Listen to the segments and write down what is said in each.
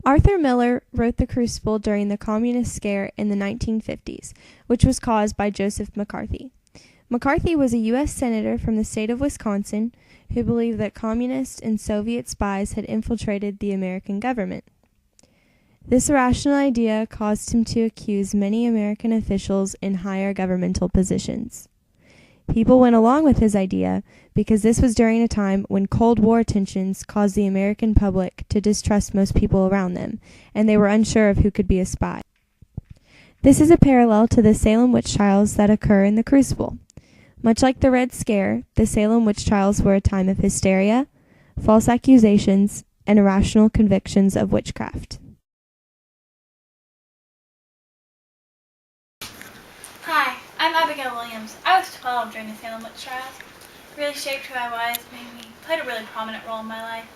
Arthur Miller wrote The Crucible during the Communist Scare in the 1950s, which was caused by Joseph McCarthy. McCarthy was a U.S. Senator from the state of Wisconsin who believed that communist and Soviet spies had infiltrated the American government. This irrational idea caused him to accuse many American officials in higher governmental positions. People went along with his idea because this was during a time when Cold War tensions caused the American public to distrust most people around them, and they were unsure of who could be a spy. This is a parallel to the Salem witch trials that occur in the Crucible. Much like the Red Scare, the Salem witch trials were a time of hysteria, false accusations, and irrational convictions of witchcraft. Hi, I'm Abigail Williams. I was 12 during the Salem witch trials. It really shaped who I was, played a really prominent role in my life.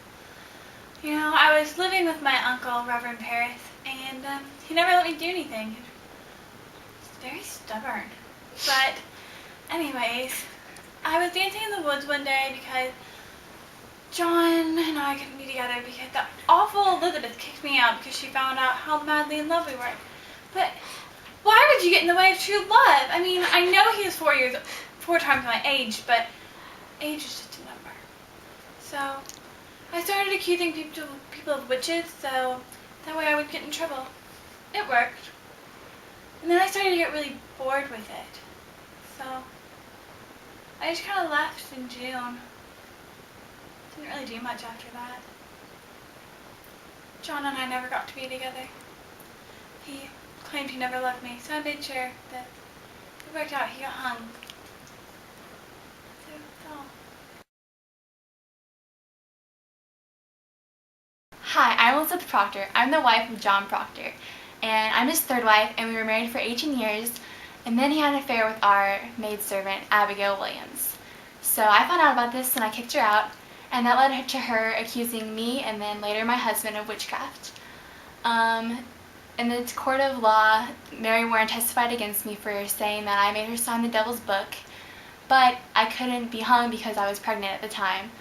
You know, I was living with my uncle, Reverend Paris, and he never let me do anything. He was very stubborn. But anyways, I was dancing in the woods one day because John and I couldn't be together because that awful Elizabeth kicked me out because she found out how madly in love we were. But why would you get in the way of true love? I mean, I know he was 4 times my age, but age is just a number. So I started accusing people of witches, so that way I would get in trouble. It worked. And then I started to get really bored with it. So I just kind of left in June. Didn't really do much after that. John and I never got to be together. He claimed he never loved me, so I made sure that it worked out. He got hung. So that's all. Hi, I'm Elizabeth Proctor. I'm the wife of John Proctor, and I'm his third wife, and we were married for 18 years, and then he had an affair with our maidservant, Abigail Williams. So I found out about this and I kicked her out, and that led to her accusing me and then later my husband of witchcraft. In the court of law, Mary Warren testified against me for saying that I made her sign the devil's book, but I couldn't be hung because I was pregnant at the time.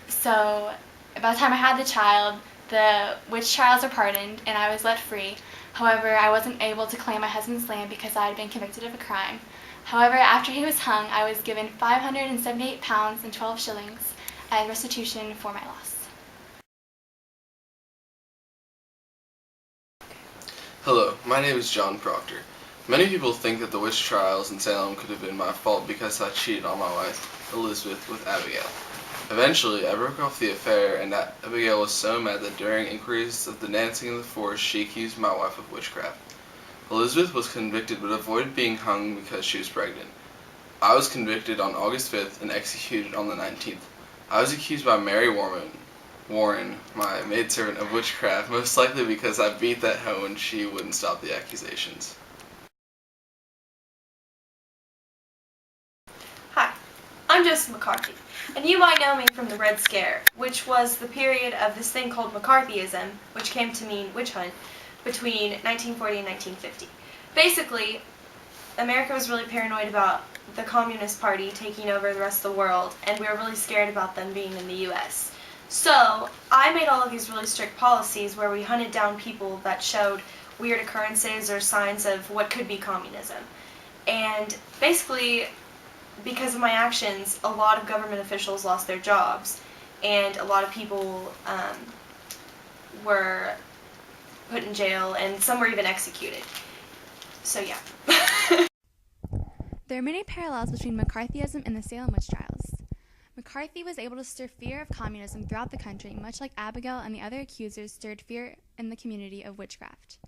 So by the time I had the child, the witch trials were pardoned and I was let free. However, I wasn't able to claim my husband's land because I had been convicted of a crime. However, after he was hung, I was given 578 pounds and 12 shillings as restitution for my loss. Hello, my name is John Proctor. Many people think that the witch trials in Salem could have been my fault because I cheated on my wife, Elizabeth, with Abigail. Eventually, I broke off the affair, and Abigail was so mad that during inquiries of the dancing in the forest, she accused my wife of witchcraft. Elizabeth was convicted but avoided being hung because she was pregnant. I was convicted on August 5th and executed on the 19th. I was accused by Mary Warren, my maidservant, of witchcraft, most likely because I beat that hoe and she wouldn't stop the accusations. Hi, I'm Joseph McCarthy, and you might know me from the Red Scare, which was the period of this thing called McCarthyism, which came to mean witch hunt, between 1940 and 1950. Basically, America was really paranoid about the Communist Party taking over the rest of the world, and we were really scared about them being in the U.S. So I made all of these really strict policies where we hunted down people that showed weird occurrences or signs of what could be communism. And basically, because of my actions, a lot of government officials lost their jobs, and a lot of people were put in jail, and some were even executed. So yeah. There are many parallels between McCarthyism and the Salem witch trials. McCarthy was able to stir fear of communism throughout the country, much like Abigail and the other accusers stirred fear in the community of witchcraft.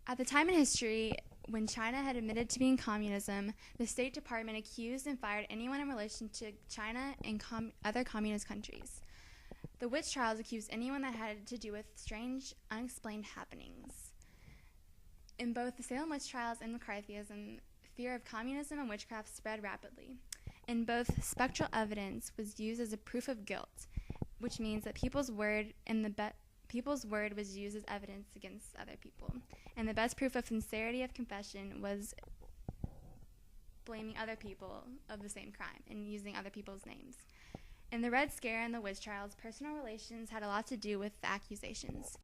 At the time in history when China had admitted to being communism, the State Department accused and fired anyone in relation to China and other communist countries. The witch trials accused anyone that had to do with strange, unexplained happenings. In both the Salem witch trials and McCarthyism, fear of communism and witchcraft spread rapidly. In both, spectral evidence was used as a proof of guilt, which means that people's word was used as evidence against other people. And the best proof of sincerity of confession was blaming other people of the same crime and using other people's names. In the Red Scare and the witch trials, personal relations had a lot to do with the accusations.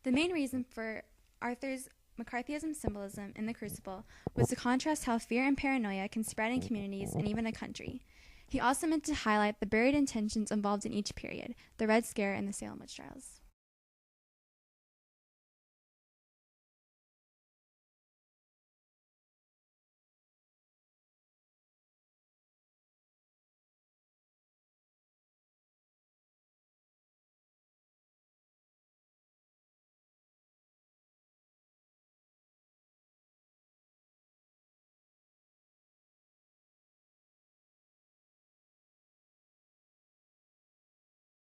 The main reason for Arthur's McCarthyism symbolism in the Crucible was to contrast how fear and paranoia can spread in communities and even a country. He also meant to highlight the buried intentions involved in each period, the Red Scare and the Salem witch trials.